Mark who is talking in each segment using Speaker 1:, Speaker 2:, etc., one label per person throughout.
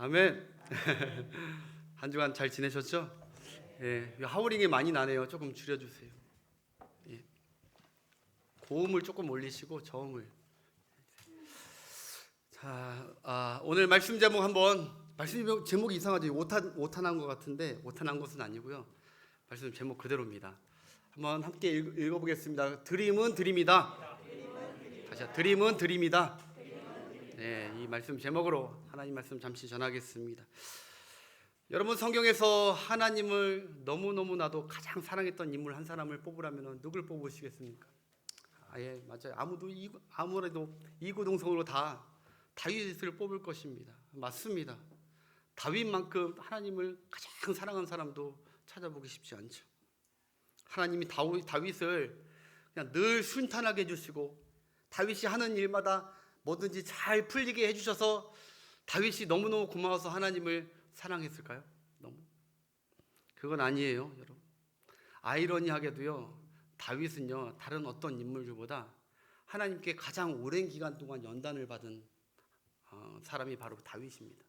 Speaker 1: 아멘. 한 주간 잘 지내셨죠? 예, 하우링이 많이 나네요. 조금 줄여주세요. 예. 고음을 조금 올리시고 저음을. 자, 오늘 말씀 제목 말씀 제목이 이상하죠. 오탄한 것 같은데 오탄한 것은 아니고요. 말씀 제목 그대로입니다. 한번 함께 읽어보겠습니다. 드림은 드림이다. 다시 드림은 드림이다. 네, 이 말씀 제목으로 하나님 말씀 잠시 전하겠습니다. 여러분, 성경에서 하나님을 너무너무나도 가장 사랑했던 인물 한 사람을 뽑으라면 누굴 뽑으시겠습니까? 예, 맞아요. 아무래도 이구동성으로 다 다윗을 뽑을 것입니다. 맞습니다. 다윗만큼 하나님을 가장 사랑한 사람도 찾아보기 쉽지 않죠. 하나님이 다윗을 그냥 늘 순탄하게 해주시고 다윗이 하는 일마다 뭐든지 잘 풀리게 해주셔서 다윗이 너무너무 고마워서 하나님을 사랑했을까요? 너무? 그건 아니에요, 여러분. 아이러니하게도요, 다윗은요 다른 어떤 인물들보다 하나님께 가장 오랜 기간 동안 연단을 받은 사람이 바로 다윗입니다.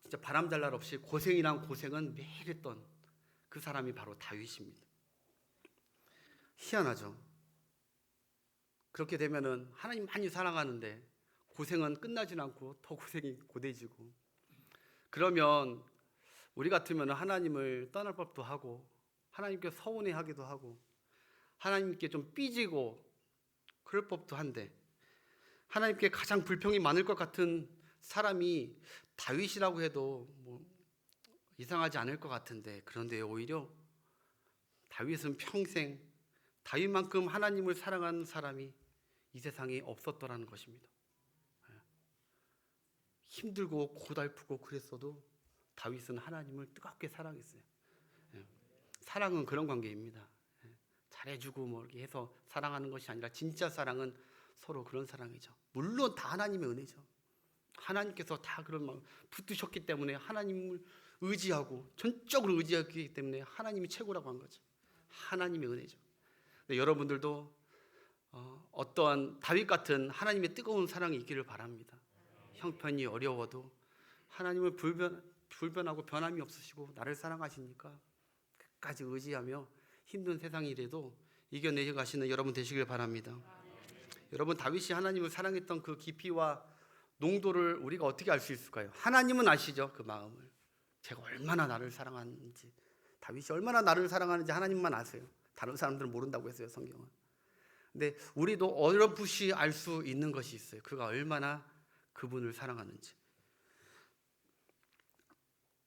Speaker 1: 진짜 바람잘 날 없이 고생이란 고생은 매일 했던 그 사람이 바로 다윗입니다. 희한하죠. 그렇게 되면은 하나님 많이 사랑하는데 고생은 끝나진 않고 더 고생이 고대지고, 그러면 우리 같으면 하나님을 떠날 법도 하고 하나님께 서운해하기도 하고 하나님께 좀 삐지고 그럴 법도 한데, 하나님께 가장 불평이 많을 것 같은 사람이 다윗이라고 해도 뭐 이상하지 않을 것 같은데, 그런데 오히려 다윗은 평생 다윗만큼 하나님을 사랑하는 사람이 이 세상에 없었더라는 것입니다. 힘들고 고달프고 그랬어도 다윗은 하나님을 뜨겁게 사랑했어요. 사랑은 그런 관계입니다. 잘해주고 뭐 이렇게 해서 사랑하는 것이 아니라 진짜 사랑은 서로 그런 사랑이죠. 물론 다 하나님의 은혜죠. 하나님께서 다 그런 마음 붙드셨기 때문에 하나님을 의지하고 전적으로 의지하기 때문에 하나님이 최고라고 한 거죠. 하나님의 은혜죠. 근데 여러분들도 어떠한 다윗 같은 하나님의 뜨거운 사랑이 있기를 바랍니다. 형편이 어려워도 하나님을 불변하고 변함이 없으시고 나를 사랑하시니까 끝까지 의지하며 힘든 세상이라도 이겨내 가시는 여러분 되시길 바랍니다. 여러분, 다윗이 하나님을 사랑했던 그 깊이와 농도를 우리가 어떻게 알 수 있을까요? 하나님은 아시죠, 그 마음을. 제가 얼마나 나를 사랑하는지, 다윗이 얼마나 나를 사랑하는지 하나님만 아세요. 다른 사람들은 모른다고 했어요, 성경은. 근데 우리도 어렴풋이 알 수 있는 것이 있어요. 그가 얼마나 그분을 사랑하는지.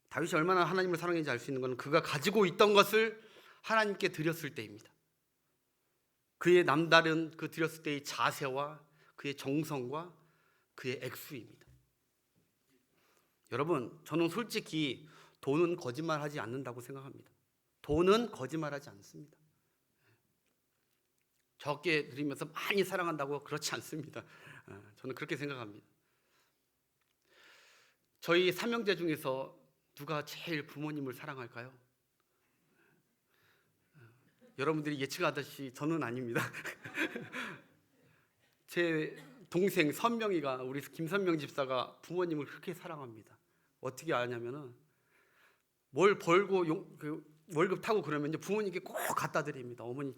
Speaker 1: 다윗이 얼마나 하나님을 사랑했는지 알 수 있는 것은 그가 가지고 있던 것을 하나님께 드렸을 때입니다. 그의 남다른 그 드렸을 때의 자세와 그의 정성과 그의 액수입니다. 여러분, 저는 솔직히 돈은 거짓말하지 않는다고 생각합니다. 돈은 거짓말하지 않습니다. 적게 드리면서 많이 사랑한다고 그렇지 않습니다. 저는 그렇게 생각합니다. 저희 삼형제 중에서 누가 제일 부모님을 사랑할까요? 여러분들이 예측하듯이 저는 아닙니다. 제 동생 선명이가, 우리 김선명 집사가 부모님을 그렇게 사랑합니다. 어떻게 아냐면은 뭘 벌고 월급 타고 그러면 부모님께 꼭 갖다 드립니다. 어머니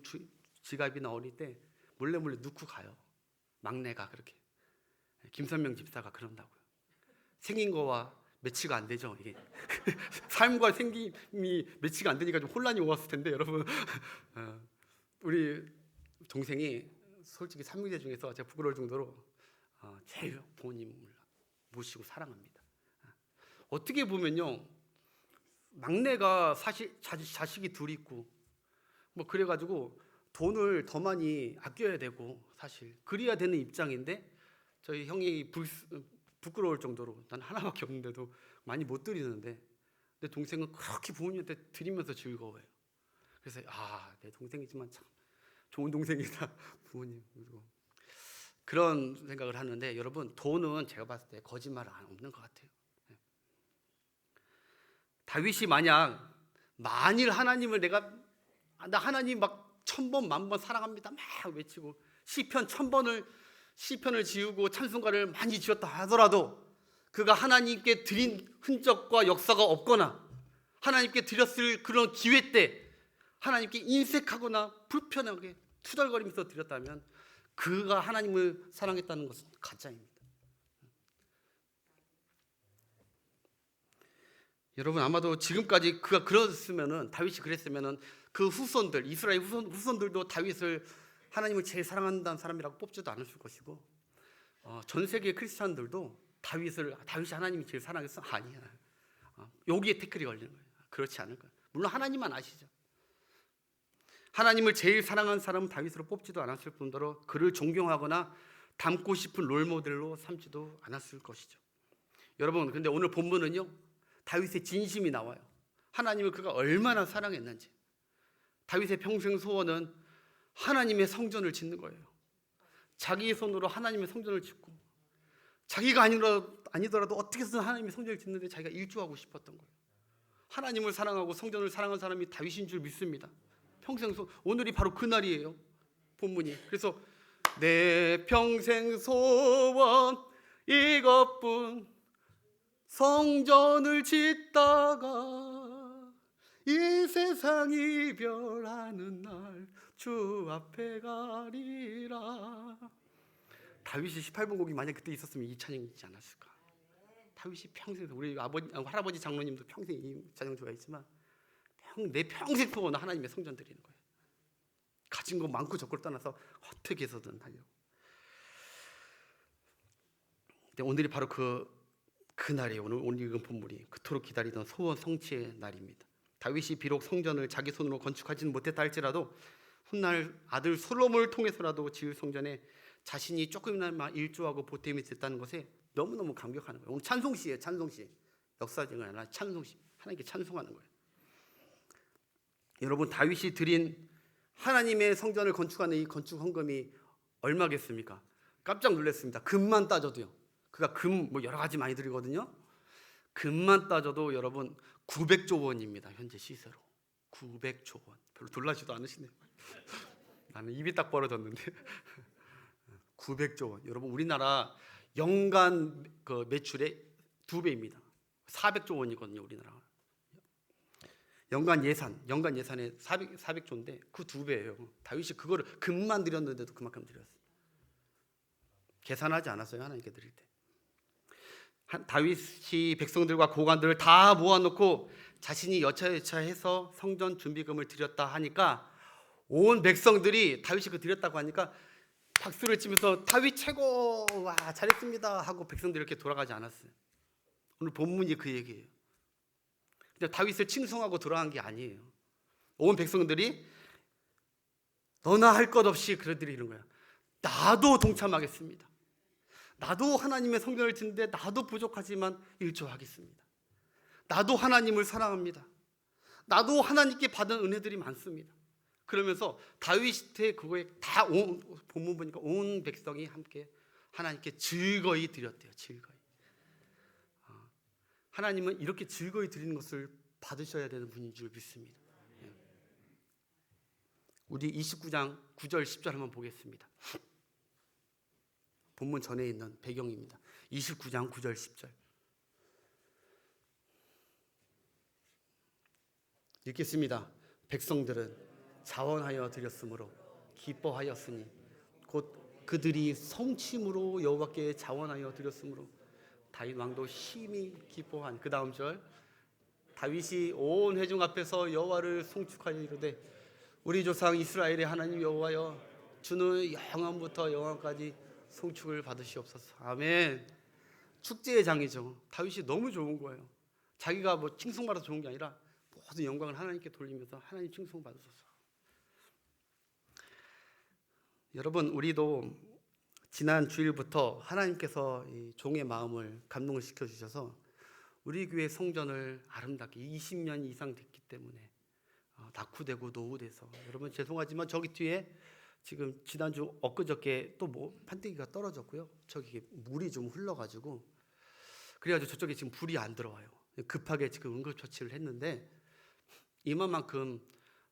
Speaker 1: 지갑이나 어릴 때 몰래 넣고 가요. 막내가 그렇게. 김선명 집사가 그런다고요. 생긴 거와 매치가 안 되죠, 이게. 삶과 생김이 매치가 안 되니까 좀 혼란이 왔을 텐데, 여러분. 우리 동생이 솔직히 삼형제 중에서 제가 부끄러울 정도로 제일 부모님을 모시고 사랑합니다. 어떻게 보면요, 막내가 사실 자식이 둘 있고 뭐 그래가지고 돈을 더 많이 아껴야 되고 사실 그래야 되는 입장인데, 저희 형이 부끄러울 정도로 난 하나밖에 없는데도 많이 못 드리는데, 내 동생은 그렇게 부모님한테 드리면서 즐거워해요. 그래서 내 동생이지만 참 좋은 동생이다, 부모님. 그런 생각을 하는데, 여러분, 돈은 제가 봤을 때 거짓말 없는 것 같아요. 다윗이 만일 하나님을 나 하나님 막 1000번 10,000번 사랑합니다 막 외치고 시편을 지우고 찬송가를 많이 지었다 하더라도 그가 하나님께 드린 흔적과 역사가 없거나 하나님께 드렸을 그런 기회 때 하나님께 인색하거나 불편하게 투덜거리면서 드렸다면 그가 하나님을 사랑했다는 것은 가짜입니다. 여러분, 아마도 지금까지 그가 그랬으면은, 다윗이 그랬으면은 그 후손들, 이스라엘 후손들도 다윗을 하나님을 제일 사랑한다는 사람이라고 뽑지도 않았을 것이고, 전 세계 크리스찬들도 다윗이 하나님이 제일 사랑했어? 아니야. 여기에 태클이 걸리는 거예요. 그렇지 않을 거예요. 물론 하나님만 아시죠. 하나님을 제일 사랑하는 사람은 다윗으로 뽑지도 않았을 뿐더러 그를 존경하거나 닮고 싶은 롤모델로 삼지도 않았을 것이죠. 여러분, 근데 오늘 본문은요, 다윗의 진심이 나와요. 하나님을 그가 얼마나 사랑했는지. 다윗의 평생 소원은 하나님의 성전을 짓는 거예요. 자기 손으로 하나님의 성전을 짓고, 자기가 아니더라도 어떻게든 하나님의 성전을 짓는데 자기가 일조하고 싶었던 거예요. 하나님을 사랑하고 성전을 사랑한 사람이 다윗인 줄 믿습니다. 평생 오늘이 바로 그 날이에요. 본문이. 그래서 내 평생 소원 이것뿐, 성전을 짓다가 이 세상 이별하는 날 주 앞에 가리라. 다윗이 18번 곡이 만약 그때 있었으면 이 찬양이지 않았을까. 다윗이 평생, 우리 할아버지 장로님도 평생 이 찬양 좋아했지만 내 평생 소원은 하나님의 성전 드리는 거예요. 가진 거 많고 적고를 떠나서 어떻게 해서든 하려고. 오늘이 바로 그 날이에요. 오늘 읽은 본문이 그토록 기다리던 소원 성취의 날입니다. 다윗이 비록 성전을 자기 손으로 건축하지는 못했다 할지라도 훗날 아들 솔로몬을 통해서라도 지을 성전에 자신이 조금이나마 일조하고 보탬이 됐다는 것에 너무너무 감격하는 거예요. 오늘 찬송시예요. 찬송시. 역사적인 아니라 찬송시. 하나님께 찬송하는 거예요. 여러분, 다윗이 드린 하나님의 성전을 건축하는 이 건축 헌금이 얼마겠습니까? 깜짝 놀랐습니다. 금만 따져도요. 그가 금 여러 가지 많이 드리거든요. 금만 따져도 여러분 900조 원입니다. 현재 시세로 900조 원. 별로 놀라지도 않으시네요. 나는 입이 딱 벌어졌는데 900조 원. 여러분, 우리나라 연간 그 매출의 2배입니다. 400조 원이거든요. 우리나라가. 연간 예산의 400조인데 그 2배예요. 다윗이 그거를 금만 드렸는데도 그만큼 드렸어요. 계산하지 않았어요. 하나님께 드릴 때. 다윗이 백성들과 고관들을 다 모아놓고 자신이 여차여차해서 성전 준비금을 드렸다 하니까 온 백성들이 다윗이 그 드렸다고 하니까 박수를 치면서 다윗 최고, 와 잘했습니다 하고 백성들이 이렇게 돌아가지 않았어요. 오늘 본문이 그 얘기예요. 근데 다윗을 칭송하고 돌아간 게 아니에요. 온 백성들이 너나 할 것 없이 그러드리는 거야. 나도 동참하겠습니다. 나도 하나님의 성전을 짓는데 나도 부족하지만 일조하겠습니다. 나도 하나님을 사랑합니다. 나도 하나님께 받은 은혜들이 많습니다. 그러면서 다윗의 그거에 다 본문 보니까 온 백성이 함께 하나님께 즐거이 드렸대요. 즐거이. 하나님은 이렇게 즐거이 드리는 것을 받으셔야 되는 분인 줄 믿습니다. 우리 29장 9절 10절 한번 보겠습니다. 본문 전에 있는 배경입니다. 29장 9절 10절 읽겠습니다. 백성들은 자원하여 드렸으므로 기뻐하였으니 곧 그들이 성침으로 여호와께 자원하여 드렸으므로 다윗 왕도 심히 기뻐한. 그 다음 절, 다윗이 온 회중 앞에서 여호와를 송축하여 이르되 우리 조상 이스라엘의 하나님 여호와여, 주는 영원부터 영원까지 송축을 받으시옵소서. 아멘. 축제의 장이죠. 다윗이 너무 좋은 거예요. 자기가 뭐 칭송받아서 좋은 게 아니라 모든 영광을 하나님께 돌리면서 하나님 칭송 받으소서. 여러분, 우리도 지난 주일부터 하나님께서 이 종의 마음을 감동을 시켜주셔서 우리 교회 성전을 아름답게 20년 이상 됐기 때문에 낙후되고 노후돼서, 여러분 죄송하지만 저기 뒤에 지금 지난주 엊그저께 또 뭐 판때기가 떨어졌고요. 저기 물이 좀 흘러가지고 그래가지고 저쪽에 지금 불이 안 들어와요. 급하게 지금 응급처치를 했는데 이만큼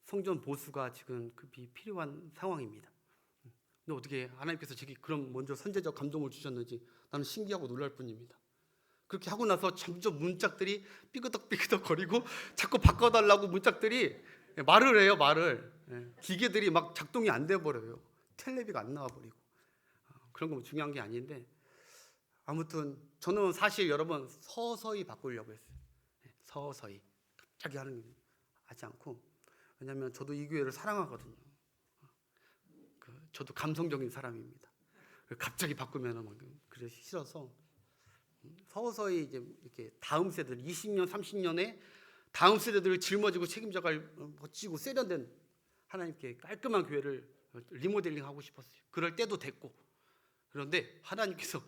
Speaker 1: 성전 보수가 지금 급히 필요한 상황입니다. 근데 어떻게 하나님께서 제게 그런 먼저 선제적 감동을 주셨는지 나는 신기하고 놀랄 뿐입니다. 그렇게 하고 나서 점점 문짝들이 삐그덕삐그덕 거리고 자꾸 바꿔달라고 문짝들이 말을 해요. 말을. 기계들이 막 작동이 안 돼버려요. 텔레비가 안 나와버리고. 그런 건 중요한 게 아닌데, 아무튼 저는 사실 여러분 서서히 바꾸려고 했어요. 서서히. 갑자기 하는 게 하지 않고. 왜냐하면 저도 이 교회를 사랑하거든요. 저도 감성적인 사람입니다. 갑자기 바꾸면 그래 싫어서 서서히 이제 이렇게 다음 세대들 20년, 30년에 다음 세대들을 짊어지고 책임져갈 멋지고 세련된 하나님께 깔끔한 교회를 리모델링 하고 싶었어요. 그럴 때도 됐고. 그런데 하나님께서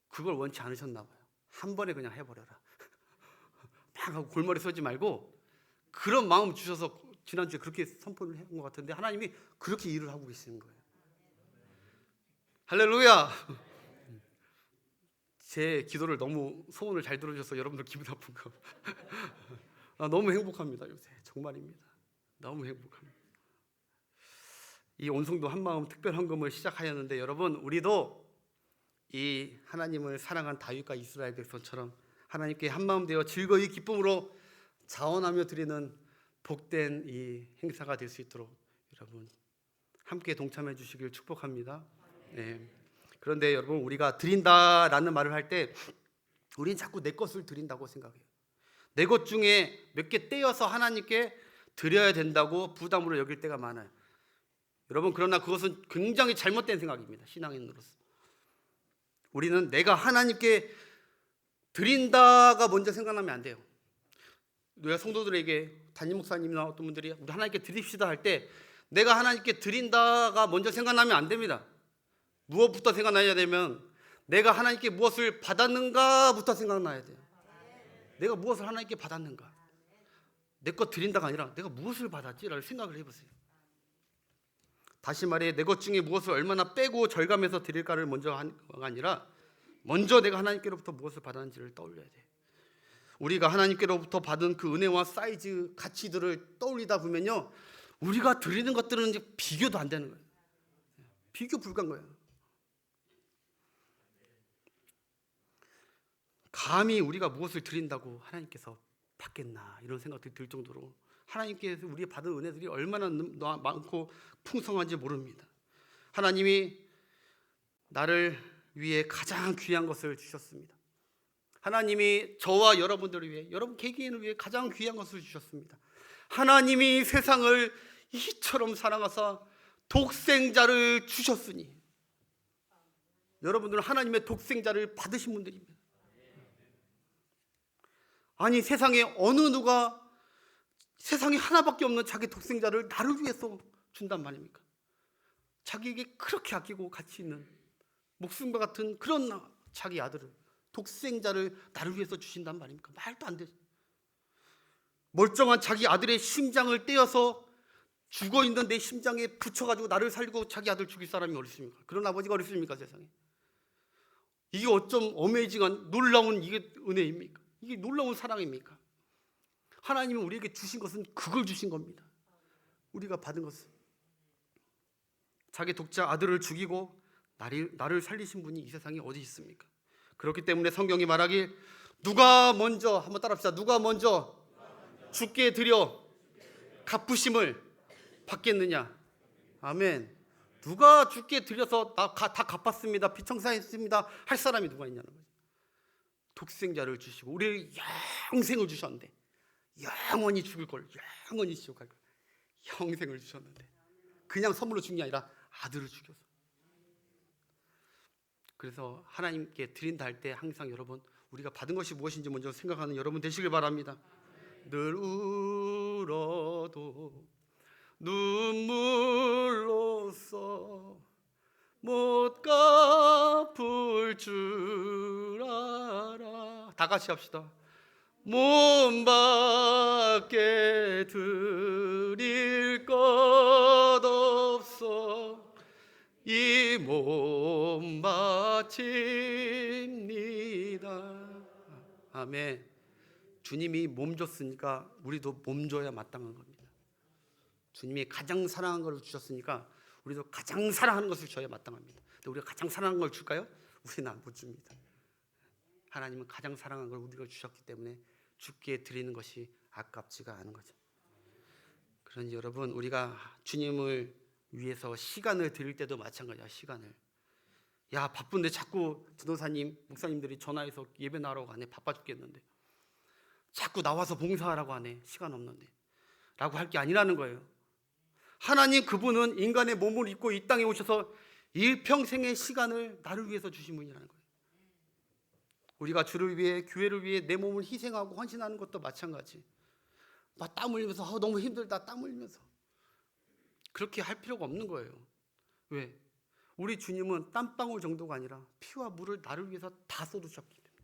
Speaker 1: 그걸 원치 않으셨나 봐요. 한 번에 그냥 해버려라. 막 하고 골머리 서지 말고 그런 마음 주셔서 지난주에 그렇게 선포를 한 것 같은데 하나님이 그렇게 일을 하고 계시는 거예요. 할렐루야. 제 기도를 너무 소원을 잘 들어주셔서 여러분들 기분 나쁜가? 너무 행복합니다. 요새 정말입니다. 너무 행복합니다. 이 온송도 한마음 특별헌금을 시작하였는데 여러분 우리도 이 하나님을 사랑한 다윗과 이스라엘 백성처럼 하나님께 한마음 되어 즐거이 기쁨으로 자원하며 드리는 복된 이 행사가 될 수 있도록 여러분 함께 동참해 주시길 축복합니다. 네. 그런데 여러분 우리가 드린다라는 말을 할 때 우리는 자꾸 내 것을 드린다고 생각해요. 내 것 중에 몇 개 떼어서 하나님께 드려야 된다고 부담으로 여길 때가 많아요. 여러분 그러나 그것은 굉장히 잘못된 생각입니다. 신앙인으로서 우리는 내가 하나님께 드린다가 먼저 생각나면 안 돼요. 우리가 성도들에게 담임 목사님이나 어떤 분들이 우리 하나님께 드립시다 할 때 내가 하나님께 드린다가 먼저 생각나면 안 됩니다. 무엇부터 생각나야 되면 내가 하나님께 무엇을 받았는가부터 생각나야 돼요. 내가 무엇을 하나님께 받았는가. 내 것 드린다가 아니라 내가 무엇을 받았지라는 생각을 해보세요. 다시 말해 내 것 중에 무엇을 얼마나 빼고 절감해서 드릴까를 먼저 한 거 아니라 먼저 내가 하나님께로부터 무엇을 받았는지를 떠올려야 돼. 우리가 하나님께로부터 받은 그 은혜와 사이즈 가치들을 떠올리다 보면요 우리가 드리는 것들은 이제 비교도 안 되는 거예요. 비교 불가한 거예요. 감히 우리가 무엇을 드린다고 하나님께서 받겠나 이런 생각들이 들 정도로 하나님께서 우리가 받은 은혜들이 얼마나 많고 풍성한지 모릅니다. 하나님이 나를 위해 가장 귀한 것을 주셨습니다. 하나님이 저와 여러분들을 위해 여러분 개개인을 위해 가장 귀한 것을 주셨습니다. 하나님이 세상을 이처럼 사랑하사 독생자를 주셨으니 여러분들은 하나님의 독생자를 받으신 분들입니다. 아니 세상에 어느 누가 세상에 하나밖에 없는 자기 독생자를 나를 위해서 준단 말입니까? 자기에게 그렇게 아끼고 가치 있는 목숨과 같은 그런 자기 아들을 독생자를 나를 위해서 주신단 말입니까? 말도 안 되죠. 멀쩡한 자기 아들의 심장을 떼어서 죽어있는 내 심장에 붙여가지고 나를 살리고 자기 아들 죽일 사람이 어디 있습니까? 그런 아버지가 어디 있습니까 세상에? 이게 어쩜 어메이징한 놀라운 이게 은혜입니까? 이게 놀라운 사랑입니까? 하나님은 우리에게 주신 것은 그걸 주신 겁니다. 우리가 받은 것은 자기 독자 아들을 죽이고 나를 살리신 분이 이 세상에 어디 있습니까? 그렇기 때문에 성경이 말하길 누가 먼저 한번 따라합시다. 누가 먼저 주께 드려 갚으심을 받겠느냐? 아멘. 누가 주께 드려서 다 갚았습니다. 비청사했습니다. 할 사람이 누가 있냐는 거죠. 독생자를 주시고 우리를 영생을 주셨는데 영원히 죽을 걸 영원히 지옥 갈 걸 영생을 주셨는데 그냥 선물로 준 게 아니라 아들을 죽여서. 그래서 하나님께 드린다 할 때 항상 여러분 우리가 받은 것이 무엇인지 먼저 생각하는 여러분 되시길 바랍니다. 늘 울어도 눈물로써 못 갚을 줄 알아. 다 같이 합시다. 몸밖에 드릴 것 없어 이 몸 바칩니다. 아멘. 주님이 몸 줬으니까 우리도 몸 줘야 마땅한 겁니다. 주님이 가장 사랑한 걸 주셨으니까 우리도 가장 사랑하는 것을 줘야 마땅합니다. 근데 우리가 가장 사랑하는 걸 줄까요? 우리는 못 줍니다. 하나님은 가장 사랑한 걸 우리가 주셨기 때문에 주께 드리는 것이 아깝지가 않은 거죠. 그러니 여러분, 우리가 주님을 위해서 시간을 드릴 때도 마찬가지야. 시간을. 야, 바쁜데 자꾸 전도사님, 목사님들이 전화해서 예배 나가라고 하네. 바빠 죽겠는데. 자꾸 나와서 봉사하라고 하네. 시간 없는데. 라고 할 게 아니라는 거예요. 하나님 그분은 인간의 몸을 입고 이 땅에 오셔서 일평생의 시간을 나를 위해서 주신 분이라는 거예요. 우리가 주를 위해, 교회를 위해 내 몸을 희생하고 헌신하는 것도 마찬가지. 막 땀 흘리면서 너무 힘들다 땀 흘리면서 그렇게 할 필요가 없는 거예요. 왜? 우리 주님은 땀방울 정도가 아니라 피와 물을 나를 위해서 다 쏟으셨기 때문에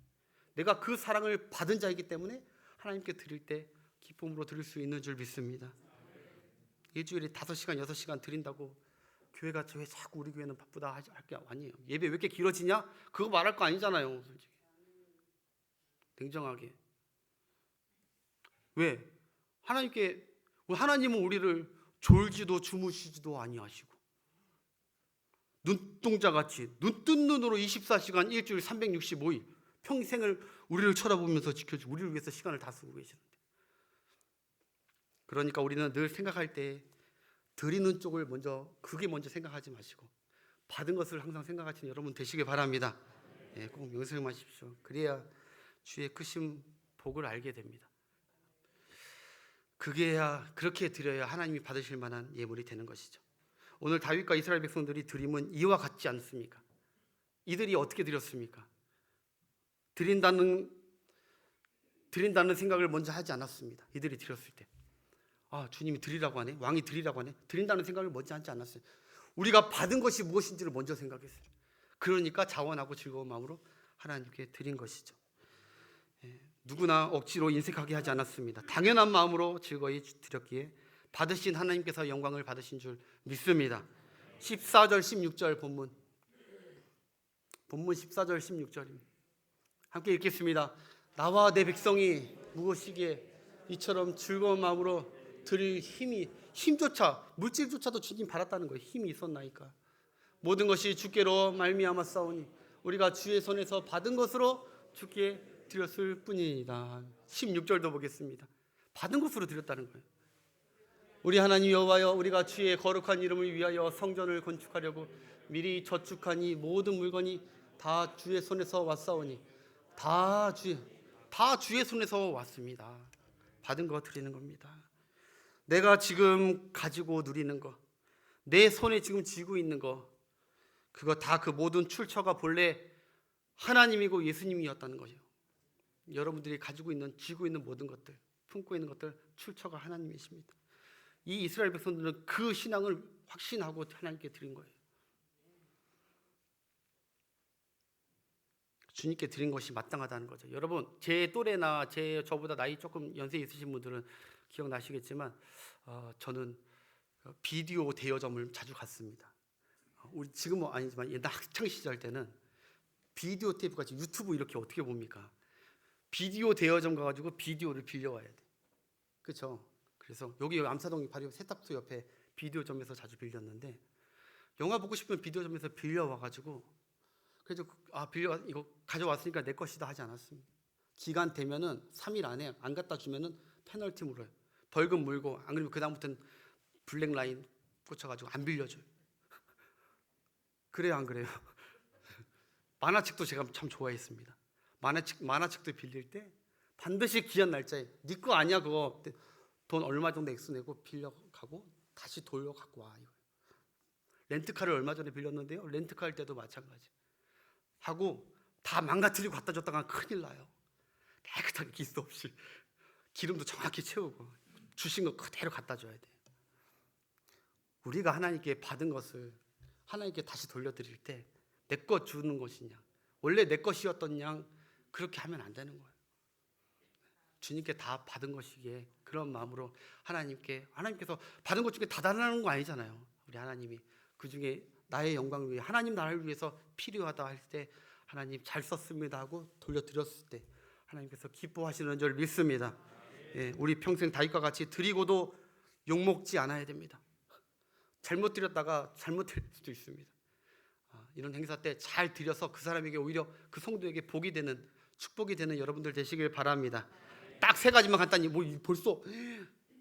Speaker 1: 내가 그 사랑을 받은 자이기 때문에 하나님께 드릴 때 기쁨으로 드릴 수 있는 줄 믿습니다. 일주일에 5시간 6시간 드린다고 교회가 왜 자꾸 우리 교회는 바쁘다 할 게 아니에요. 예배 왜 이렇게 길어지냐? 그거 말할 거 아니잖아요. 솔직히 냉정하게. 왜? 하나님은 우리를 졸지도 주무시지도 아니하시고 눈동자같이 눈 뜬 눈으로 24시간 일주일 365일 평생을 우리를 쳐다보면서 지켜주고 우리를 위해서 시간을 다 쓰고 계시는데, 그러니까 우리는 늘 생각할 때 드리는 쪽을 그게 먼저 생각하지 마시고 받은 것을 항상 생각하시는 여러분 되시길 바랍니다. 꼭 명심하십시오. 그래야 주의 크신 복을 알게 됩니다. 그렇게 드려야 하나님이 받으실 만한 예물이 되는 것이죠. 오늘 다윗과 이스라엘 백성들이 드림은 이와 같지 않습니까? 이들이 어떻게 드렸습니까? 드린다는 생각을 먼저 하지 않았습니다. 이들이 드렸을 때 주님이 드리라고 하네, 왕이 드리라고 하네, 드린다는 생각을 먼저 하지 않았어요. 우리가 받은 것이 무엇인지를 먼저 생각했어요. 그러니까 자원하고 즐거운 마음으로 하나님께 드린 것이죠. 누구나 억지로 인색하게 하지 않았습니다. 당연한 마음으로 즐거이 드렸기에 받으신 하나님께서 영광을 받으신 줄 믿습니다. 14절 16절 본문 14절 16절입니다. 함께 읽겠습니다. 나와 내 백성이 무엇이기에 이처럼 즐거운 마음으로 드릴 힘조차 물질조차도 주님 받았다는 거예요. 힘이 있었나이까. 모든 것이 주께로 말미암아 싸우니 우리가 주의 손에서 받은 것으로 주께 드렸을 뿐이다. 16절도 보겠습니다. 받은 것으로 드렸다는 거예요. 우리 하나님 여호와여, 우리가 주의 거룩한 이름을 위하여 성전을 건축하려고 미리 저축한 이 모든 물건이 다 주의 손에서 왔사오니 다 주의 손에서 왔습니다. 받은 거 드리는 겁니다. 내가 지금 가지고 누리는 거, 내 손에 지금 쥐고 있는 거, 그거 다 그 모든 출처가 본래 하나님이고 예수님이었다는 거예요. 여러분들이 쥐고 있는 모든 것들, 품고 있는 것들 출처가 하나님이십니다. 이 이스라엘 백성들은 그 신앙을 확신하고 하나님께 드린 거예요. 주님께 드린 것이 마땅하다는 거죠. 여러분, 제 또래나 저보다 나이 조금 연세 있으신 분들은 기억나시겠지만 저는 비디오 대여점을 자주 갔습니다. 우리 지금은 아니지만 옛날 학창 시절 때는 비디오 테이프 같이 유튜브 이렇게 어떻게 봅니까? 비디오 대여점 가가지고 비디오를 빌려와야 돼. 그렇죠? 그래서 여기 암사동 바로 세탁소 옆에 비디오점에서 자주 빌렸는데, 영화 보고 싶으면 비디오점에서 빌려와가지고, 그래서 이거 가져왔으니까 내 것이다 하지 않았습니다. 기간 되면은 3일 안에 안 갖다 주면은 페널티 물어요. 벌금 물고, 안 그러면 그 다음부터는 블랙라인 꽂혀가지고 안 빌려줘요. 그래요, 안 그래요? 만화책도 제가 참 좋아했습니다. 만화책도 빌릴 때 반드시 귀한 날짜에 네 거 아니야 그거 돈 얼마 정도 액수 내고 빌려가고 다시 돌려 갖고 와. 렌트카를 얼마 전에 빌렸는데요, 렌트카 할 때도 마찬가지 하고 다 망가뜨리고 갖다 줬다가 큰일 나요. 깨끗하게 기스 없이 기름도 정확히 채우고 주신 거 그대로 갖다 줘야 돼요. 우리가 하나님께 받은 것을 하나님께 다시 돌려드릴 때 내 것 주는 것이냐, 원래 내 것이었던 양 그렇게 하면 안 되는 거예요. 주님께 다 받은 것이기에 그런 마음으로 하나님께서 받은 것 중에 다 달라는 거 아니잖아요. 우리 하나님이 그 중에 나의 영광을 위해 하나님 나라를 위해서 필요하다 할 때 하나님 잘 썼습니다 하고 돌려드렸을 때 하나님께서 기뻐하시는 줄 믿습니다. 우리 평생 다윗과 같이 드리고도 욕먹지 않아야 됩니다. 잘못 드렸다가 잘못 될 수도 있습니다. 이런 행사 때 잘 드려서 그 사람에게 오히려 그 성도에게 복이 되는 축복이 되는 여러분들 되시길 바랍니다. 딱 세 가지만 간단히, 뭐 벌써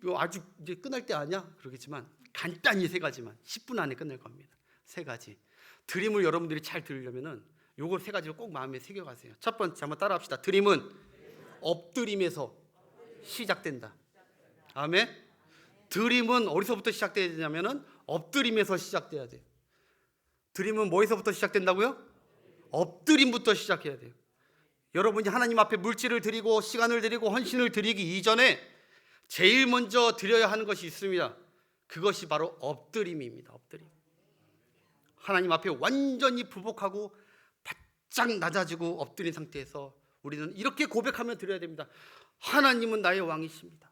Speaker 1: 이거 아직 이제 끝날 때 아니야? 그러겠지만 간단히 세 가지만 10분 안에 끝낼 겁니다. 세 가지 드림을 여러분들이 잘 들으려면은 요거 세 가지를 꼭 마음에 새겨가세요. 첫 번째 한번 따라합시다. 드림은 엎드림에서 시작된다. 아멘. 드림은 어디서부터 시작돼야 되냐면은 엎드림에서 시작돼야 돼요. 드림은 뭐에서부터 시작된다고요? 엎드림부터 시작해야 돼요. 여러분이 하나님 앞에 물질을 드리고 시간을 드리고 헌신을 드리기 이전에 제일 먼저 드려야 하는 것이 있습니다. 그것이 바로 엎드림입니다. 엎드림. 하나님 앞에 완전히 부복하고 바짝 낮아지고 엎드린 상태에서 우리는 이렇게 고백하며 드려야 됩니다. 하나님은 나의 왕이십니다.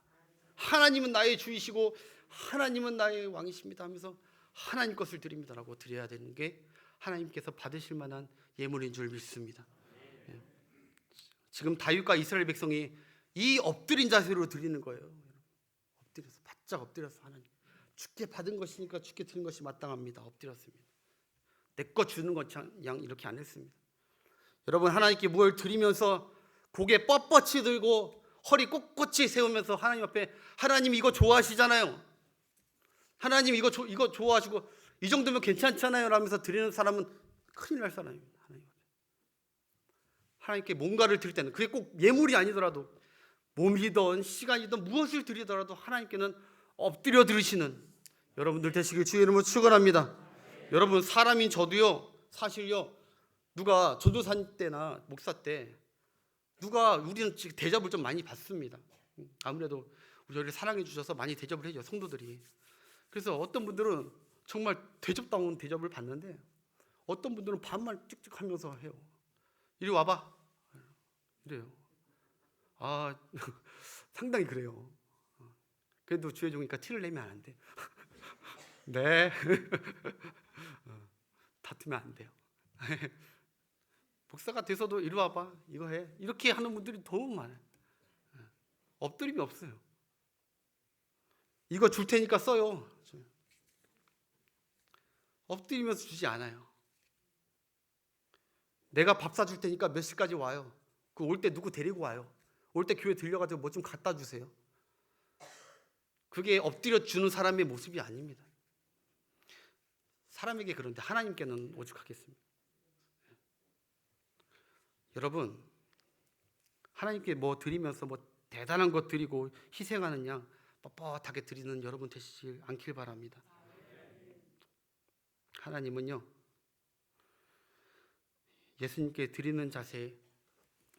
Speaker 1: 하나님은 나의 주이시고 하나님은 나의 왕이십니다 하면서 하나님 것을 드립니다라고 드려야 되는 게 하나님께서 받으실 만한 예물인 줄 믿습니다. 지금 다윗과 이스라엘 백성이 이 엎드린 자세로 드리는 거예요. 엎드려서 바짝 엎드려서 하나님 주께 받은 것이니까 주께 드린 것이 마땅합니다. 엎드렸습니다. 내 것 주는 것 양 이렇게 안 했습니다. 여러분 하나님께 뭘 드리면서 고개 뻣뻣이 들고 허리 꼿꼿이 세우면서 하나님 앞에 하나님 이거 좋아하시잖아요. 하나님 이거 좋아하시고 이 정도면 괜찮잖아요 라면서 드리는 사람은 큰일 날 사람입니다. 하나님께 뭔가를 드릴 때는 그게 꼭 예물이 아니더라도 몸이든 시간이든 무엇을 드리더라도 하나님께는 엎드려 드리시는 여러분들 되시길 주의 이름으로 축원합니다. 여러분 사람인 저도요 사실요 누가 전도사 때나 목사 때 누가 우리는 대접을 좀 많이 받습니다. 아무래도 우리를 사랑해 주셔서 많이 대접을 해줘요 성도들이. 그래서 어떤 분들은 정말 대접다운 대접을 받는데 어떤 분들은 반말 찍찍 하면서 해요. 이리 와봐 이래요. 상당히 그래요. 그래도 주의 종이니까 티를 내면 안 돼. 네. 다투면 안 돼요. 목사가 돼서도 이리 와봐 이거 해 이렇게 하는 분들이 너무 많아요. 엎드림이 없어요. 이거 줄 테니까 써요. 엎드리면서 주지 않아요. 내가 밥 사줄 테니까 몇 시까지 와요. 그 올 때 누구 데리고 와요. 올 때 교회 들려가지고 뭐 좀 갖다 주세요. 그게 엎드려 주는 사람의 모습이 아닙니다. 사람에게 그런데 하나님께는 오죽하겠습니까? 여러분 하나님께 뭐 드리면서 뭐 대단한 것 드리고 희생하는 양 뻣뻣하게 드리는 여러분 되시지 않길 바랍니다. 하나님은요 예수님께 드리는 자세,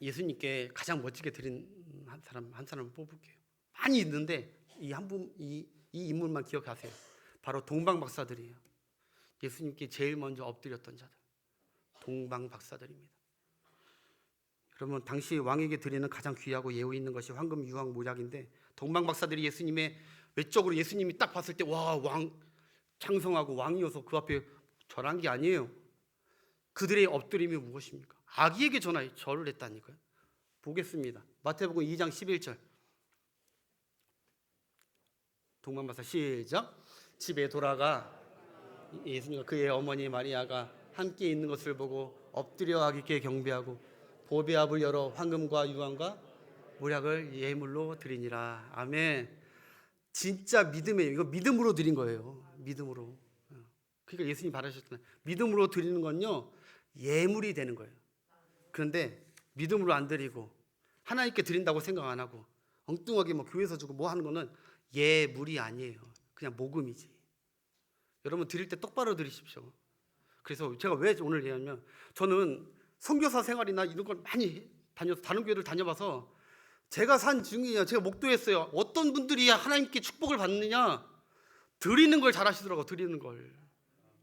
Speaker 1: 예수님께 가장 멋지게 드린 한 사람을 뽑을게요. 많이 있는데 이 인물만 기억하세요. 바로 동방박사들이에요. 예수님께 제일 먼저 엎드렸던 자들, 동방박사들입니다. 여러분 당시 왕에게 드리는 가장 귀하고 예우 있는 것이 황금, 유황, 모략인데 동방박사들이 예수님의 외적으로 예수님이 딱 봤을 때 와, 왕 창성하고 왕이어서 그 앞에 절한 게 아니에요. 그들의 엎드림이 무엇입니까? 아기에게 절을 했다니까요. 보겠습니다. 마태복음 2장 11절. 동방박사 시작. 집에 돌아가 예수님과 그의 어머니 마리아가 함께 있는 것을 보고 엎드려 아기께 경배하고 보배압을 열어 황금과 유황과 모략을 예물로 드리니라. 아멘. 진짜 믿음이에요. 이거 믿음으로 드린 거예요. 믿음으로. 그러니까 예수님이 바라셨잖아요. 믿음으로 드리는 건요 예물이 되는 거예요. 그런데 믿음으로 안 드리고 하나님께 드린다고 생각 안 하고 엉뚱하게 뭐 교회에서 주고 뭐 하는 거는 예물이 아니에요. 그냥 모금이지. 여러분 드릴 때 똑바로 드리십시오. 그래서 제가 왜 오늘 얘기하냐면 저는 선교사 생활이나 이런 걸 많이 다녀서 다른 교회를 다녀봐서 제가 산 중이에요. 제가 목도했어요. 어떤 분들이 하나님께 축복을 받느냐 드리는 걸 잘하시더라고요. 드리는 걸.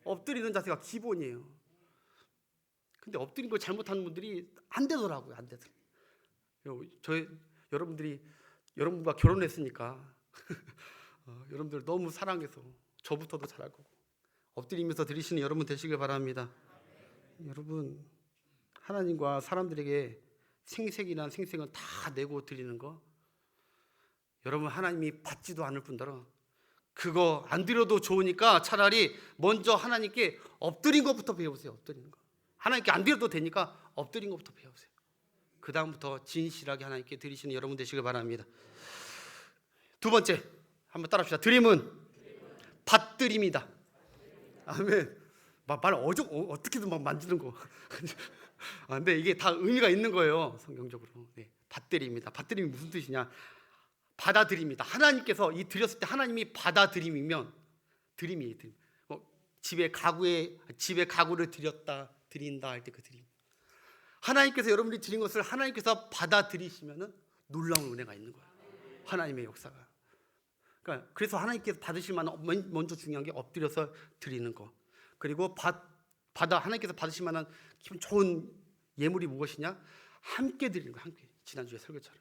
Speaker 1: 엎드리는 자세가 기본이에요. 근데 엎드린 걸 잘못하는 분들이 안 되더라고요. 안 되더라고요. 여러분과 결혼했으니까 여러분들 너무 사랑해서 저부터도 잘할 거고 엎드리면서 드리시는 여러분 되시길 바랍니다. 여러분 하나님과 사람들에게 생색이란 생색은 다 내고 드리는 거 여러분 하나님이 받지도 않을 뿐더러 그거 안 드려도 좋으니까 차라리 먼저 하나님께 엎드린 것부터 배우세요. 엎드리는 거. 하나님께 안 드려도 되니까 엎드린 것부터 배우세요. 그 다음부터 진실하게 하나님께 드리시는 여러분 되시길 바랍니다. 두 번째, 한번 따라합시다. 드림은 받드림이다. 아멘. 말 어떻게든 막 만드는 거. 근데 이게 다 의미가 있는 거예요, 성경적으로. 네, 받드림이다. 받드림이 무슨 뜻이냐? 받아들입니다. 하나님께서 이 드렸을 때 하나님이 받아들임이면 드림이에요. 드림. 집에 가구를 드린다 할 때 그 드림. 하나님께서 여러분들이 드린 것을 하나님께서 받아들이시면은 놀라운 은혜가 있는 거예요. 하나님의 역사가. 그러니까 그래서 하나님께서 받으실 만한 먼저 중요한 게 엎드려서 드리는 거. 그리고 하나님께서 받으실 만한 기분 좋은 예물이 무엇이냐? 함께 드리는 거. 함께. 지난주에 설교처럼.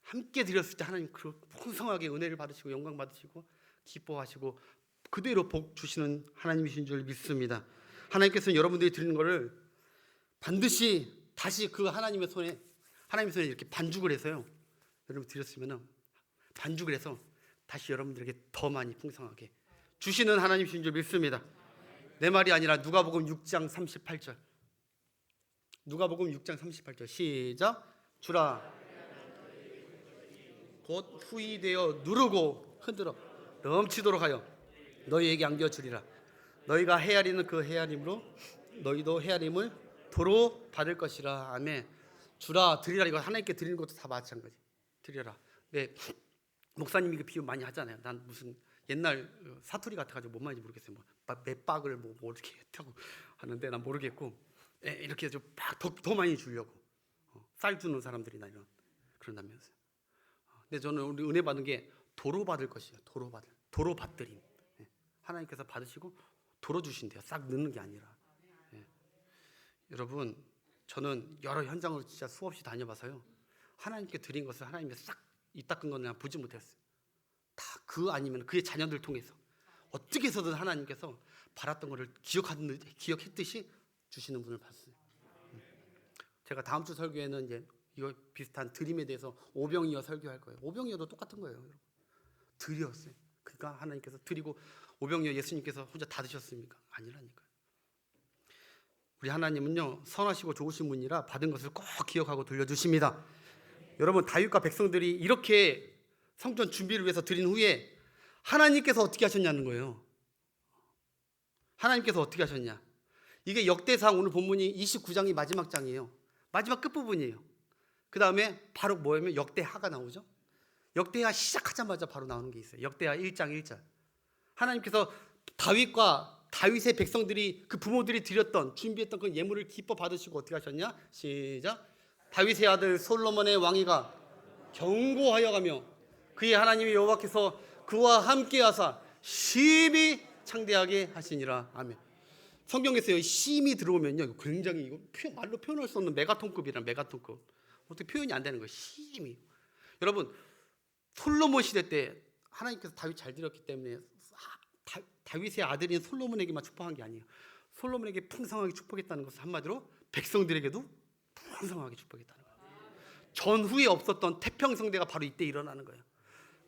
Speaker 1: 함께 드렸을 때 하나님 풍성하게 은혜를 받으시고 영광 받으시고 기뻐하시고 그대로 복 주시는 하나님이신 줄 믿습니다. 하나님께서는 여러분들이 드리는 거를 반드시 다시 그 하나님의 손에 이렇게 반죽을 해서요. 여러분 드렸으면은 반죽을 해서 다시 여러분들에게 더 많이 풍성하게 주시는 하나님이신 줄 믿습니다. 내 말이 아니라 누가복음 6장 38절. 누가복음 6장 38절 시작. 주라 곧 후이되어 누르고 흔들어 넘치도록 하여 너희에게 안겨주리라. 너희가 헤아리는 그 헤아림으로 너희도 헤아림을 도로 받을 것이라. 아멘. 주라 드리라. 이거 하나님께 드리는 것도 다 마찬가지. 드려라. 네, 목사님이 그 비유 많이 하잖아요. 난 무슨 옛날 사투리 같아가지고 뭔 말인지 모르겠어요. 뭐 맷박을 뭐 이렇게 했다고 하는데 난 모르겠고 이렇게 좀 더 많이 주려고 쌀 주는 사람들이나 이런 그런다면서요. 근데 저는 우리 은혜 받는 게 도로 받을 것이에요. 도로 받드림. 하나님께서 받으시고 도로 주신대요. 싹 넣는 게 아니라. 여러분, 저는 여러 현장을 진짜 수없이 다녀봐서요. 하나님께 드린 것을 하나님이 싹 입 닦은 건 그냥 보지 못했어요. 다 그 아니면 그의 자녀들 통해서 어떻게 해서든 하나님께서 바랐던 것을 기억했듯이 주시는 분을 봤어요. 제가 다음 주 설교에는 이제 이거 비슷한 드림에 대해서 오병이어 설교할 거예요. 오병이어도 똑같은 거예요. 여러분. 드렸어요. 그러니까 하나님께서 드리고 오병이어 예수님께서 혼자 다 드셨습니까? 아니라니까요. 우리 하나님은요 선하시고 좋으신 분이라 받은 것을 꼭 기억하고 돌려주십니다. 여러분 다윗과 백성들이 이렇게 성전 준비를 위해서 드린 후에 하나님께서 어떻게 하셨냐는 거예요. 하나님께서 어떻게 하셨냐? 이게 역대상 오늘 본문이 29장이 마지막 장이에요. 마지막 끝부분이에요. 그 다음에 바로 뭐냐면 역대하가 나오죠. 역대하 시작하자마자 바로 나오는 게 있어요. 역대하 1장 1절. 하나님께서 다윗의 백성들이 그 부모들이 드렸던 준비했던 그 예물을 기뻐 받으시고 어떻게 하셨냐? 시작. 다윗의 아들 솔로몬의 왕위가 견고하여 가며 그의 하나님의 여호와께서 그와 함께 하사 심히 창대하게 하시니라. 아멘. 성경에서 심히 들어오면요 굉장히 이거 말로 표현할 수 없는 메가톤급이란 메가톤급. 어떻게 표현이 안 되는 거예요. 심히. 여러분 솔로몬 시대 때 하나님께서 다윗 잘 드렸기 때문에 다윗의 아들인 솔로몬에게만 축복한 게 아니에요. 솔로몬에게 풍성하게 축복했다는 것은 한마디로 백성들에게도 풍성하게 축복했다는 거예요. 전후에 없었던 태평성대가 바로 이때 일어나는 거예요.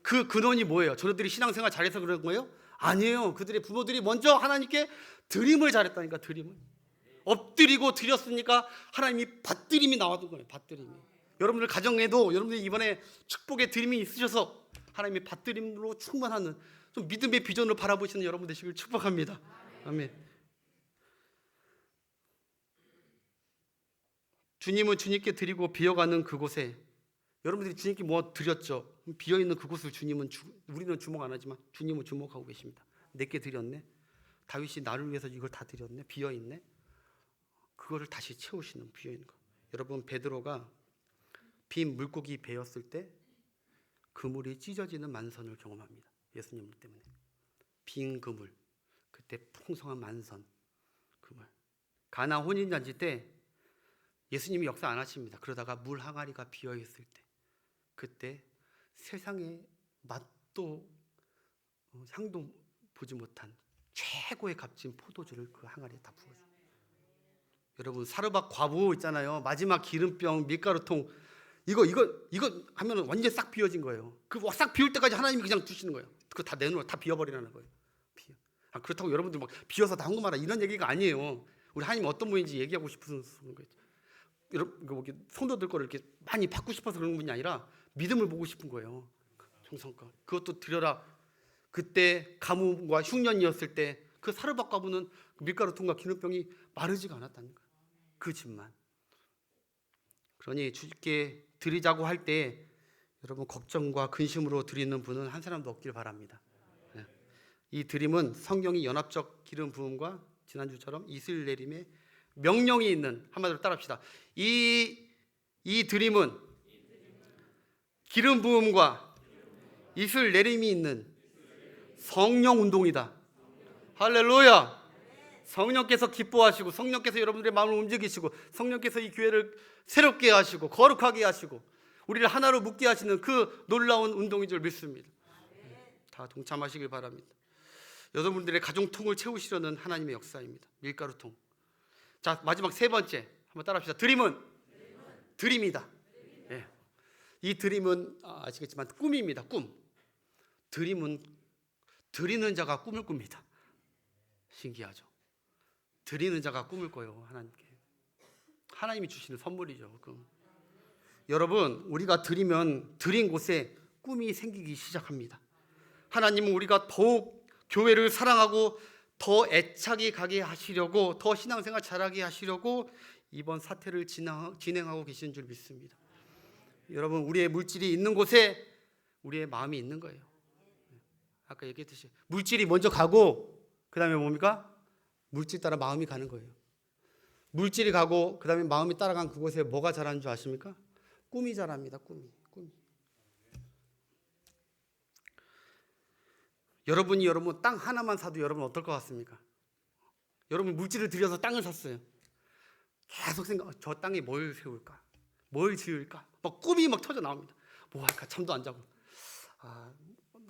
Speaker 1: 그 근원이 뭐예요? 저들이 신앙생활 잘해서 그런 거예요? 아니에요. 그들의 부모들이 먼저 하나님께 드림을 잘했다니까. 드림을 엎드리고 드렸으니까 하나님이 받드림이 나왔던 거예요. 받드림이. 여러분들 가정에도 여러분들이 이번에 축복의 드림이 있으셔서 하나님의 받드림으로 충만하는 좀 믿음의 비전으로 바라보시는 여러분 되시길 축복합니다. 아멘. 주님은 주님께 드리고 비어가는 그곳에 여러분들이 주님께 뭐 드렸죠? 비어있는 그곳을 우리는 주목 안 하지만 주님은 주목하고 계십니다. 내게 드렸네. 다윗이 나를 위해서 이걸 다 드렸네. 비어있네. 그거를 다시 채우시는 비어있는 거. 여러분 베드로가 빈 물고기 배였을 때 그물이 찢어지는 만선을 경험합니다. 예수님 때문에. 빈 그물. 그때 풍성한 만선 그물. 가나 혼인잔치 때 예수님이 역사 안 하십니다. 그러다가 물 항아리가 비어있을 때 그때 세상에 맛도 향도 보지 못한 최고의 값진 포도주를 그 항아리에 다 부어줘요. 여러분 사르밧 과부 있잖아요. 마지막 기름병 밀가루통 이거 하면 완전 싹 비워진 거예요. 그 싹 비울 때까지 하나님이 그냥 주시는 거예요. 그거 다 내놓으라 다 비워버리라는 거예요. 그렇다고 여러분들 막 비워서 다 헌금하라 이런 얘기가 아니에요. 우리 하나님 어떤 분인지 얘기하고 싶은 거예요. 여러분 성도들 거를 이렇게 많이 받고 싶어서 그런 분이 아니라 믿음을 보고 싶은 거예요. 정성껏 그것도 드려라. 그때 가뭄과 흉년이었을 때 그 사르밧 가문은 밀가루통과 기름병이 마르지가 않았다는 거예요. 그 집만. 그러니 주께 드리자고 할 때 여러분 걱정과 근심으로 드리는 분은 한 사람도 없길 바랍니다. 이 드림은 성경이 연합적 기름 부음과 지난주처럼 이슬 내림의 명령이 있는, 한마디로 따라합시다. 이 드림은 기름 부음과 이슬 내림이 있는 성령 운동이다. 할렐루야. 성령께서 기뻐하시고 성령께서 여러분들의 마음을 움직이시고 성령께서 이 교회를 새롭게 하시고 거룩하게 하시고 우리를 하나로 묶게 하시는 그 놀라운 운동인 줄 믿습니다. 다 동참하시길 바랍니다. 여러분들의 가정통을 채우시려는 하나님의 역사입니다. 밀가루통. 자, 마지막 세 번째 한번 따라합시다. 드림이다. 예. 이 드림은 아시겠지만 꿈입니다. 꿈. 드림은 드리는 자가 꿈을 꿉니다. 신기하죠. 드리는 자가 꿈을 꿔요. 하나님께. 하나님이 주시는 선물이죠. 여러분, 우리가 드리면 드린 곳에 꿈이 생기기 시작합니다. 하나님은 우리가 더욱 교회를 사랑하고 더 애착이 가게 하시려고, 더 신앙생활 잘하게 하시려고 이번 사태를 진행하고 계신 줄 믿습니다. 여러분, 우리의 물질이 있는 곳에 우리의 마음이 있는 거예요. 아까 얘기했듯이 물질이 먼저 가고 그 다음에 뭡니까? 물질 따라 마음이 가는 거예요. 물질이 가고 그 다음에 마음이 따라간 그곳에 뭐가 자라는 줄 아십니까? 꿈이 자랍니다. 꿈이. 여러분이 땅 하나만 사도 여러분 어떨 것 같습니까? 여러분 물질을 들여서 땅을 샀어요. 계속 저 땅에 뭘 세울까? 뭘 지을까? 막 꿈이 막 터져 나옵니다. 뭐 할까? 잠도 안 자고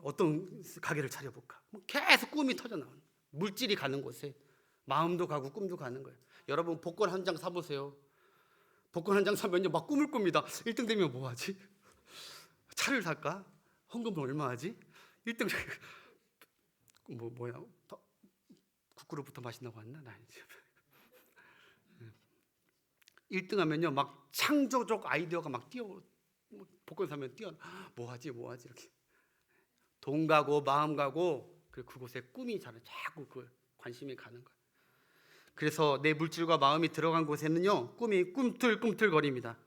Speaker 1: 어떤 가게를 차려볼까? 계속 꿈이 터져 나옵니다. 물질이 가는 곳에 마음도 가고 꿈도 가는 거예요. 여러분 복권 한 장 사보세요. 복권 한 장 사면요 막 꿈을 꿉니다. 1등 되면 뭐 하지? 차를 살까? 헌금은 얼마 하지? 1등 뭐야? 국그릇부터 마신다고 했나? 1등 하면요 막 창조적 아이디어가 막 복권 사면 뭐 하지 이렇게 돈 가고 마음 가고 그곳에 꿈이 자꾸 그 관심이 가는 거예요. 그래서 내 물질과 마음이 들어간 곳에는요 꿈이 꿈틀꿈틀거립니다.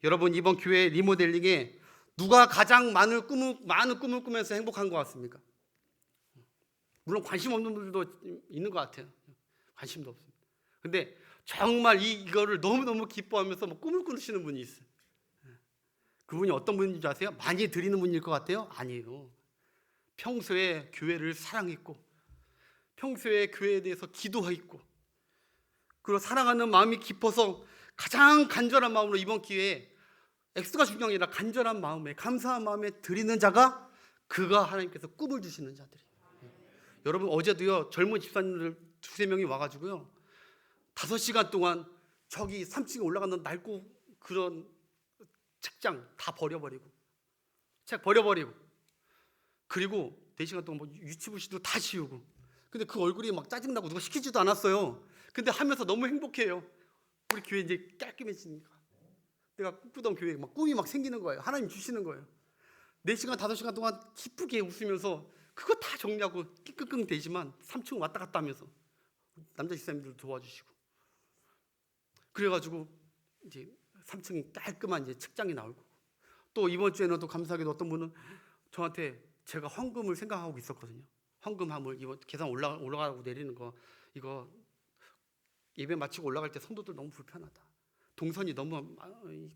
Speaker 1: 여러분 이번 교회 리모델링에 누가 가장 많은 꿈을 꾸면서 행복한 것 같습니까? 물론 관심 없는 분들도 있는 것 같아요. 관심도 없습니다. 근데 정말 이거를 너무너무 기뻐하면서 뭐 꿈을 꾸시는 분이 있어요. 그분이 어떤 분인지 아세요? 많이 드리는 분일 것 같아요? 아니에요. 평소에 교회를 사랑했고 평소에 교회에 대해서 기도했고 그리고 사랑하는 마음이 깊어서 가장 간절한 마음으로 이번 기회에 액수가 중요한 게 아니라 간절한 마음에 감사한 마음에 드리는 자가 그가 하나님께서 꿈을 주시는 자들이에요. 여러분 어제도요 젊은 집사님들 2-3명이 와가지고요 5시간 동안 저기 3층에 올라가는 낡고 그런 책장 다 버려버리고 책 버려버리고 그리고 4시간 동안 뭐 유치부시도 다 지우고 근데 그 얼굴이 막 짜증나고 누가 시키지도 않았어요. 근데 하면서 너무 행복해요. 우리 교회 이제 깔끔해지니까 내가 꿈꾸던 교회에 막 꿈이 막 생기는 거예요. 하나님 주시는 거예요. 4시간 5시간 동안 기쁘게 웃으면서 그거 다 정리하고 끙끙 대지만 3층 왔다 갔다 하면서 남자 집사님들 도와주시고 그래가지고 이제 3층이 깔끔한 이제 책장이 나오고 또 이번 주에는 또 감사하게도 어떤 분은 저한테 제가 헌금을 생각하고 있었거든요. 헌금함을 이번 계산 올라가고 내리는 거 이거 예배 마치고 올라갈 때 성도들 너무 불편하다. 동선이 너무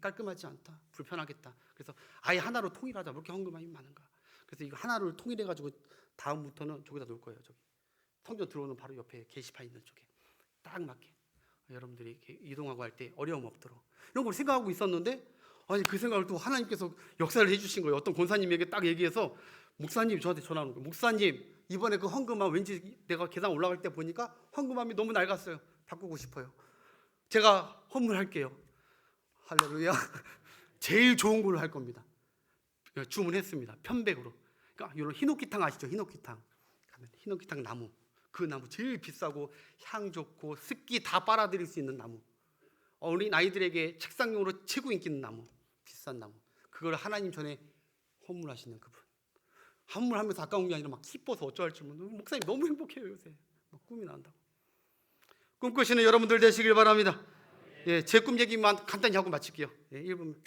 Speaker 1: 깔끔하지 않다. 불편하겠다. 그래서 아예 하나로 통일하자. 왜 이렇게 헌금함이 많은가? 그래서 이거 하나를 통일해가지고 다음부터는 저기다 놓을 거예요. 저기 성전 들어오는 바로 옆에 게시판 있는 쪽에 딱 맞게 여러분들이 이렇게 이동하고 할 때 어려움 없도록 이런 걸 생각하고 있었는데 아니 그 생각을 또 하나님께서 역사를 해주신 거예요. 어떤 권사님에게 딱 얘기해서 목사님 저한테 전화 오는 거예요. 목사님 이번에 그 헌금함 왠지 내가 계단 올라갈 때 보니까 헌금함이 너무 낡았어요. 바꾸고 싶어요. 제가 헌물할게요. 할렐루야. 제일 좋은 걸로 할 겁니다. 주문했습니다. 편백으로. 그러니까 이런 히노키탕 아시죠? 히노키탕. 히노키탕 나무. 그 나무 제일 비싸고 향 좋고 습기 다 빨아들일 수 있는 나무. 어린 아이들에게 책상용으로 최고 인기 있는 나무, 비싼 나무, 그걸 하나님 전에 헌물하시는 그분. 헌물하면서 아까운 게 아니라 막 기뻐서 어쩌할 줄 모르는 목사님 너무 행복해요 요새. 막 꿈이 난다고. 꿈꾸시는 여러분들 되시길 바랍니다. 예, 제 꿈 얘기만 간단히 하고 마칠게요. 예, 1분.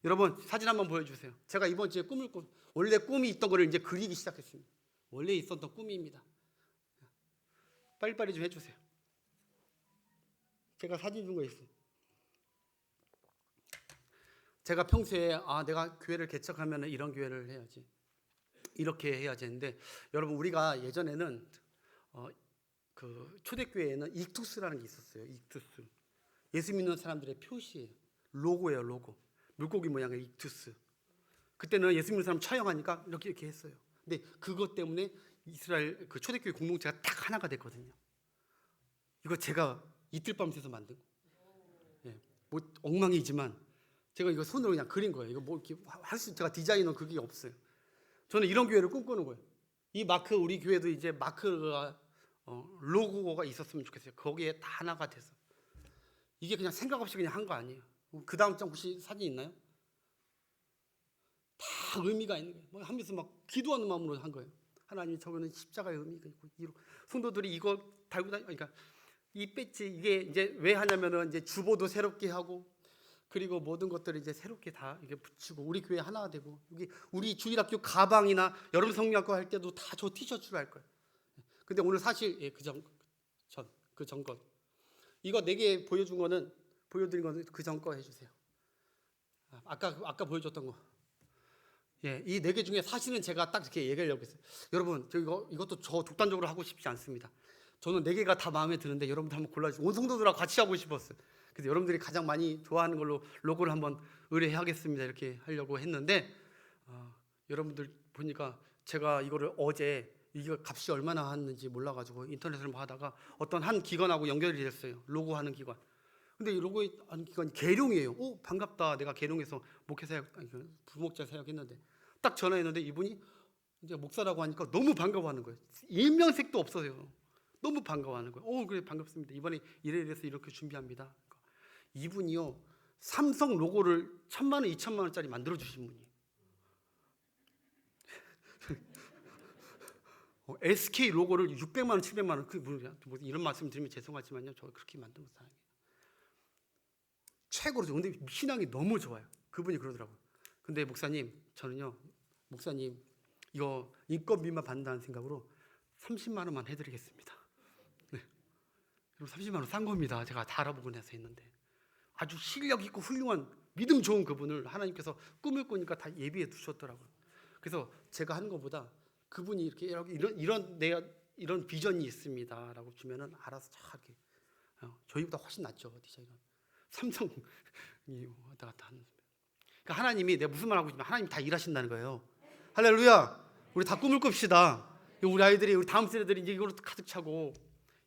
Speaker 1: 여러분 사진 한번 보여주세요. 제가 이번 주에 꿈을 원래 꿈이 있던 거를 이제 그리기 시작했습니다. 원래 있었던 꿈입니다. 빨리빨리 좀 해주세요. 제가 사진 준 거 있어요. 제가 평소에 내가 교회를 개척하면 이런 교회를 해야지, 이렇게 해야지 했는데, 여러분 우리가 예전에는 그 초대교회에는 익투스라는 게 있었어요. 익투스. 예수 믿는 사람들의 표시예요. 로고예요. 로고. 물고기 모양의 익투스. 그때는 예수 믿는 사람 촬영하니까 이렇게 했어요. 근데 그것 때문에 이스라엘 그 초대교회 공동체가 딱 하나가 됐거든요. 이거 제가 이틀 밤 새서 만든 거. 예, 뭐 엉망이지만 제가 이거 손으로 그냥 그린 거예요. 이거 뭐 이렇게 할 수, 제가 디자이너 그게 없어요. 저는 이런 교회를 꿈꾸는 거예요. 이 마크, 우리 교회도 이제 마크가 로고가 있었으면 좋겠어요. 거기에 다 하나가 돼서. 이게 그냥 생각 없이 그냥 한 거 아니에요. 그 다음 장 혹시 사진 있나요? 다 의미가 있는 거예요. 뭐 하면서 막 기도하는 마음으로 한 거예요. 하나님, 저거는 십자가의 의미가 있고, 성도들이 이거 달고 다니, 그러니까 이 배지, 이게 이제 왜 하냐면은 이제 주보도 새롭게 하고, 그리고 모든 것들을 이제 새롭게 다 이게 붙이고, 우리 교회 하나가 되고, 여기 우리 주일학교 가방이나 여름 성경학교 할 때도 다 저 티셔츠로 할 거예요. 근데 오늘 사실 그 전 거, 이거 4개 보여드린 거는 그 전 거 해주세요. 아까 보여줬던 거. 예, 이 4개 중에 사실은 제가 딱 이렇게 얘기하려고 했어요. 여러분, 이것도 저 독단적으로 하고 싶지 않습니다. 저는 4개가 다 마음에 드는데 여러분들 한번 골라주세요. 온 성도들하고 같이 하고 싶었어요. 그래서 여러분들이 가장 많이 좋아하는 걸로 로고를 한번 의뢰하겠습니다. 이렇게 하려고 했는데 여러분들 보니까 제가 이거를 어제 이거 값이 얼마나 하는지 몰라가지고 인터넷을 하다가 어떤 한 기관하고 연결이 됐어요. 로고 하는 기관. 근데 이 로고 하는 기관이 계룡이에요. 오, 반갑다. 내가 계룡에서 부목자 사역했는데 딱 전화했는데 이분이 이제 목사라고 하니까 너무 반가워하는 거예요. 일명색도 없어요. 너무 반가워하는 거예요. 오, 그래, 반갑습니다. 이번에 이래서 이렇게 준비합니다. 이분이요, 삼성 로고를 1,000만 원, 2,000만 원짜리 만들어 주신 분이에요. SK 로고를 600만 원, 700만 원, 뭐 이런 말씀 드리면 죄송하지만요, 저 그렇게 만든 거 사랑해요. 최고로 좋은데 신앙이 너무 좋아요. 그분이 그러더라고요. 근데 목사님, 저는요, 목사님 이거 인건비만 받는다는 생각으로 30만 원만 해드리겠습니다. 네. 그리고 30만 원 싼 겁니다. 제가 다 알아보고 나서 했는데 아주 실력 있고 훌륭한 믿음 좋은 그분을 하나님께서 꿈을 꾸니까 다 예비해 두셨더라고요. 그래서 제가 하는 것보다 그분이 이렇게 이런 비전이 있습니다라고 주면은 알아서 잘하게, 저희보다 훨씬 낫죠 디자인은. 삼성이 왔다 갔다 하는. 그러니까 하나님이, 내가 무슨 말 하고 싶으면 하나님 다 일하신다는 거예요. 할렐루야. 우리 다 꿈을 꿉시다. 우리 아이들이, 우리 다음 세대들이 이제 이걸로 가득 차고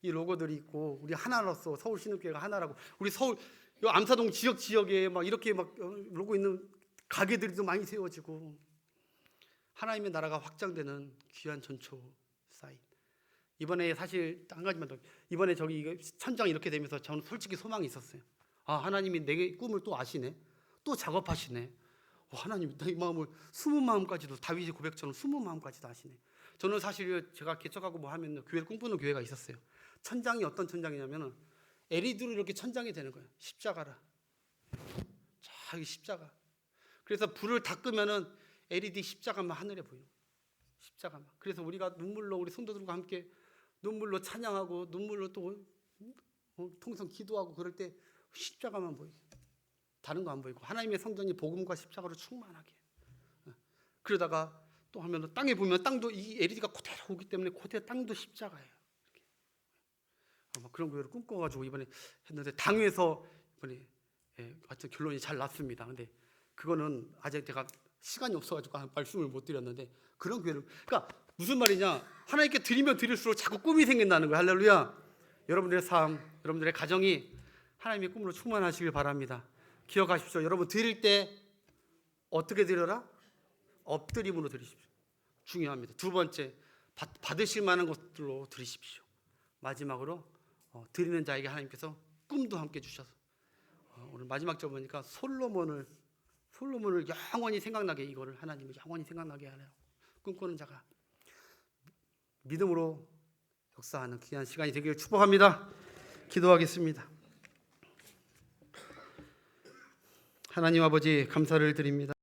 Speaker 1: 이 로고들이 있고, 우리 하나로서 서울 신흥교회가 하나라고, 우리 서울 요 암사동 지역에 막 이렇게 막 로고 있는 가게들이 좀 많이 세워지고 하나님의 나라가 확장되는 귀한 전초 사인. 이번에 사실 한 가지만 더, 이번에 저기 천장 이렇게 되면서 저는 솔직히 소망이 있었어요. 하나님이 내 꿈을 또 아시네, 또 작업하시네. 하나님, 내 마음을 숨은 마음까지도, 다윗의 고백처럼 숨은 마음까지도 아시네. 저는 사실 제가 개척하고 뭐 하면 교회를 꿈꾸는 교회가 있었어요. 천장이 어떤 천장이냐면은 LED로 이렇게 천장이 되는 거예요. 십자가라. 자, 이 십자가. 그래서 불을 다 끄면은 LED 십자가만 하늘에 보여요. 십자가만. 그래서 우리가 눈물로, 우리 성도들과 함께 눈물로 찬양하고 눈물로 또 통성 기도하고 그럴 때 십자가만 보여요. 다른 거 안 보이고 하나님의 성전이 복음과 십자가로 충만하게. 그러다가 또 하면 땅에 보면 땅도 이 LED가 그대로 오기 때문에 그대로 땅도 십자가예요. 그런 교회를 꿈꿔가지고 이번에 했는데 당회에서 이번에 하여튼 결론이 잘 났습니다. 근데 그거는 아직 제가 시간이 없어가지고 말씀을 못 드렸는데, 그런 교회를, 그러니까 무슨 말이냐, 하나님께 드리면 드릴수록 자꾸 꿈이 생긴다는 거예요. 할렐루야. 여러분들의 삶, 여러분들의 가정이 하나님의 꿈으로 충만하시길 바랍니다. 기억하십시오. 여러분 드릴 때 어떻게 드려라? 엎드림으로 드리십시오. 중요합니다. 두 번째, 받으실 만한 것들로 드리십시오. 마지막으로 드리는 자에게 하나님께서 꿈도 함께 주셔서 오늘 마지막 절 보니까 솔로몬을 영원히 생각나게, 이거를 하나님을 영원히 생각나게 하려고 꿈꾸는 자가 믿음으로 역사하는 귀한 시간이 되기를 축복합니다. 기도하겠습니다. 하나님 아버지, 감사를 드립니다.